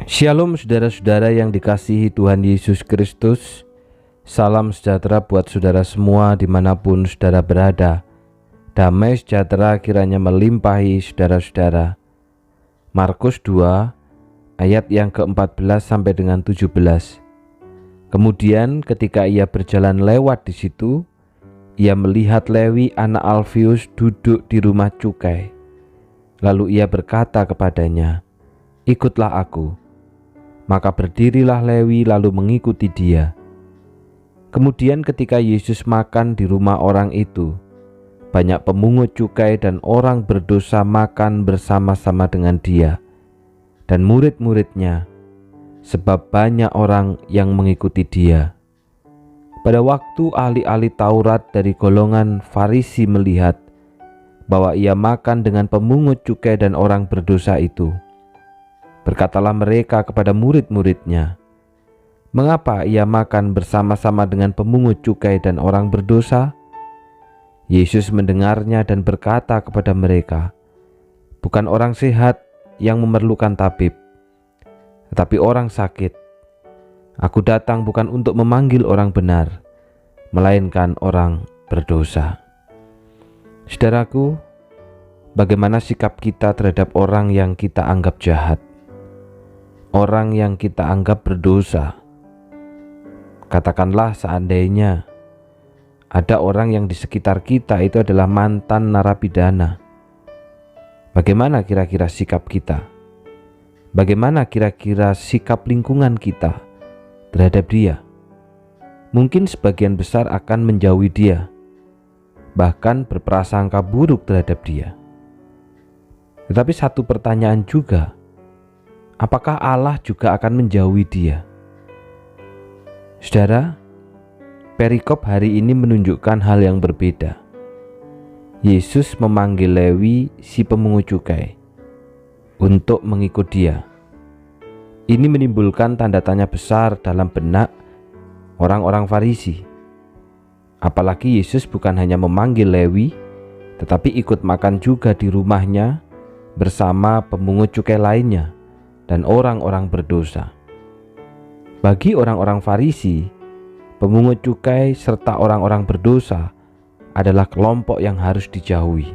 Shalom saudara-saudara yang dikasihi Tuhan Yesus Kristus. Salam sejahtera buat saudara semua dimanapun saudara berada. Damai sejahtera kiranya melimpahi saudara-saudara. Markus 2 ayat yang ke-14 sampai dengan 17. Kemudian ketika ia berjalan lewat di situ, ia melihat Lewi anak Alfius duduk di rumah cukai. Lalu ia berkata kepadanya, "Ikutlah aku." Maka berdirilah Lewi lalu mengikuti dia. Kemudian ketika Yesus makan di rumah orang itu, banyak pemungut cukai dan orang berdosa makan bersama-sama dengan dia dan murid-muridnya, sebab banyak orang yang mengikuti dia. Pada waktu ahli-ahli Taurat dari golongan Farisi melihat bahwa ia makan dengan pemungut cukai dan orang berdosa itu, berkatalah mereka kepada murid-muridnya, "Mengapa ia makan bersama-sama dengan pemungut cukai dan orang berdosa?" Yesus mendengarnya dan berkata kepada mereka, "Bukan orang sehat yang memerlukan tabib, tetapi orang sakit. Aku datang bukan untuk memanggil orang benar, melainkan orang berdosa." Saudaraku, bagaimana sikap kita terhadap orang yang kita anggap jahat? Orang yang kita anggap berdosa. Katakanlah seandainya ada orang yang di sekitar kita itu adalah mantan narapidana. Bagaimana kira-kira sikap kita? Bagaimana kira-kira sikap lingkungan kita terhadap dia? Mungkin sebagian besar akan menjauhi dia, bahkan berprasangka buruk terhadap dia. Tetapi satu pertanyaan juga, apakah Allah juga akan menjauhi dia? Saudara, perikop hari ini menunjukkan hal yang berbeda. Yesus memanggil Lewi si pemungut cukai untuk mengikut dia. Ini menimbulkan tanda tanya besar dalam benak orang-orang Farisi. Apalagi Yesus bukan hanya memanggil Lewi, tetapi ikut makan juga di rumahnya bersama pemungut cukai lainnya dan orang-orang berdosa. Bagi orang-orang Farisi, pemungut cukai serta orang-orang berdosa adalah kelompok yang harus dijauhi.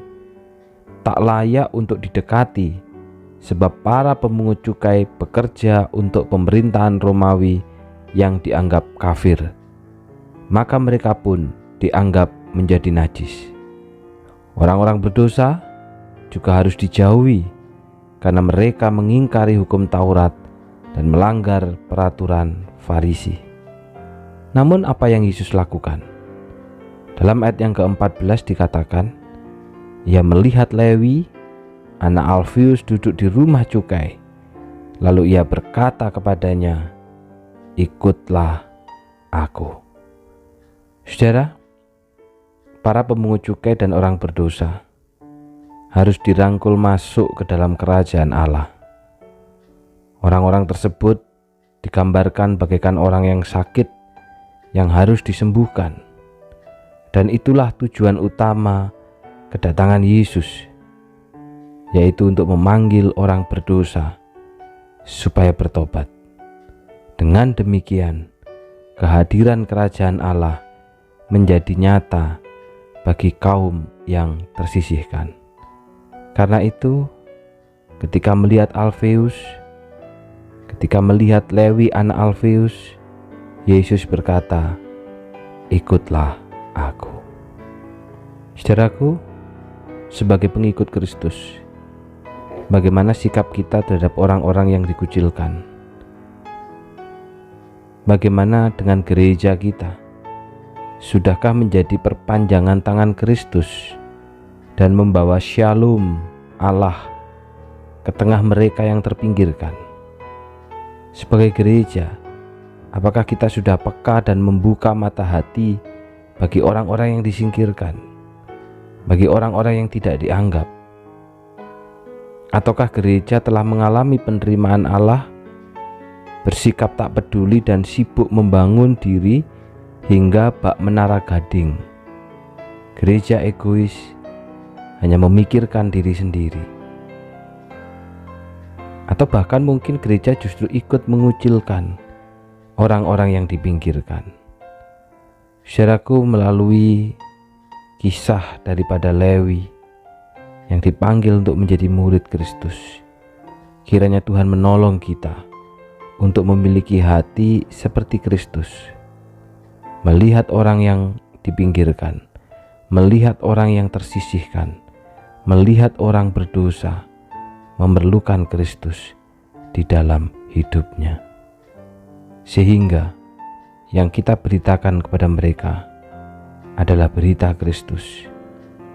Tak layak untuk didekati, sebab para pemungut cukai bekerja untuk pemerintahan Romawi yang dianggap kafir. Maka mereka pun dianggap menjadi najis. Orang-orang berdosa juga harus dijauhi karena mereka mengingkari hukum Taurat dan melanggar peraturan Farisi. Namun apa yang Yesus lakukan? Dalam ayat yang ke-14 dikatakan, ia melihat Lewi, anak Alfius duduk di rumah cukai. Lalu ia berkata kepadanya, "Ikutlah aku." Saudara, para pemungut cukai dan orang berdosa harus dirangkul masuk ke dalam kerajaan Allah. Orang-orang tersebut digambarkan bagaikan orang yang sakit yang harus disembuhkan. Dan itulah tujuan utama kedatangan Yesus, yaitu untuk memanggil orang berdosa supaya bertobat. Dengan demikian, kehadiran kerajaan Allah menjadi nyata bagi kaum yang tersisihkan. Karena itu, ketika melihat Lewi anak Alfius, Yesus berkata, "Ikutlah aku." Saudaraku, sebagai pengikut Kristus, bagaimana sikap kita terhadap orang-orang yang dikucilkan? Bagaimana dengan gereja kita? Sudahkah menjadi perpanjangan tangan Kristus dan membawa shalom Allah ke tengah mereka yang terpinggirkan? Sebagai gereja, apakah kita sudah peka dan membuka mata hati bagi orang-orang yang disingkirkan, bagi orang-orang yang tidak dianggap? Ataukah gereja telah mengalami penerimaan Allah, bersikap tak peduli dan sibuk membangun diri hingga bak menara gading? Gereja egois, hanya memikirkan diri sendiri. Atau bahkan mungkin gereja justru ikut mengucilkan orang-orang yang dipinggirkan. Saudaraku, melalui kisah daripada Lewi yang dipanggil untuk menjadi murid Kristus, kiranya Tuhan menolong kita untuk memiliki hati seperti Kristus, melihat orang yang dipinggirkan, melihat orang yang tersisihkan, melihat orang berdosa memerlukan Kristus di dalam hidupnya, sehingga yang kita beritakan kepada mereka adalah berita Kristus,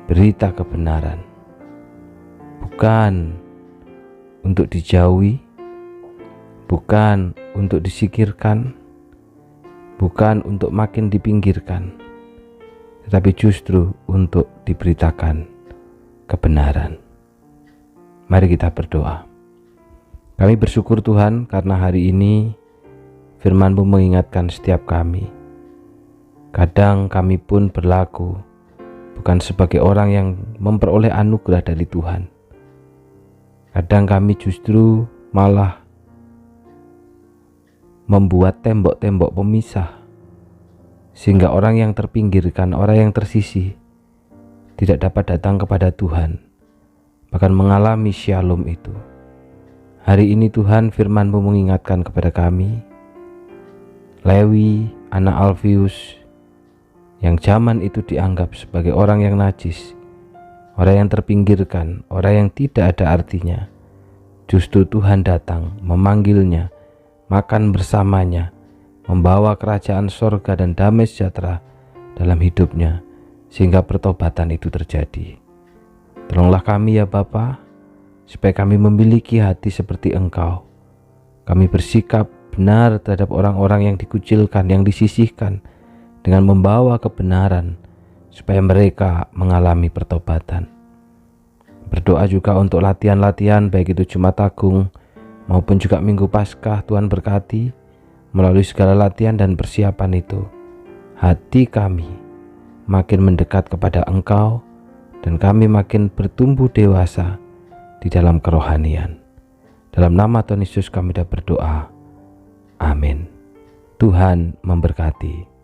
berita kebenaran, bukan untuk dijauhi, bukan untuk disingkirkan, bukan untuk makin dipinggirkan, tetapi justru untuk diberitakan kebenaran. Mari kita berdoa. Kami bersyukur Tuhan karena hari ini firman-Mu mengingatkan setiap kami. Kadang kami pun berlaku bukan sebagai orang yang memperoleh anugerah dari Tuhan. Kadang kami justru malah membuat tembok-tembok pemisah, sehingga orang yang terpinggirkan, orang yang tersisih tidak dapat datang kepada Tuhan, bahkan mengalami shalom itu. Hari ini Tuhan, firman-Mu mengingatkan kepada kami, Lewi, anak Alfius, yang zaman itu dianggap sebagai orang yang najis, orang yang terpinggirkan, orang yang tidak ada artinya. Justru Tuhan datang, memanggilnya, makan bersamanya, membawa kerajaan sorga dan damai sejahtera dalam hidupnya, sehingga pertobatan itu terjadi. Tolonglah kami ya Bapa, supaya kami memiliki hati seperti Engkau. Kami bersikap benar terhadap orang-orang yang dikucilkan, yang disisihkan, dengan membawa kebenaran, supaya mereka mengalami pertobatan. Berdoa juga untuk latihan-latihan, baik itu Jumat Agung maupun juga Minggu Paskah. Tuhan berkati melalui segala latihan dan persiapan itu, hati kami makin mendekat kepada Engkau, dan kami makin bertumbuh dewasa di dalam kerohanian. Dalam nama Tuhan Yesus kami dah berdoa. Amin. Tuhan memberkati.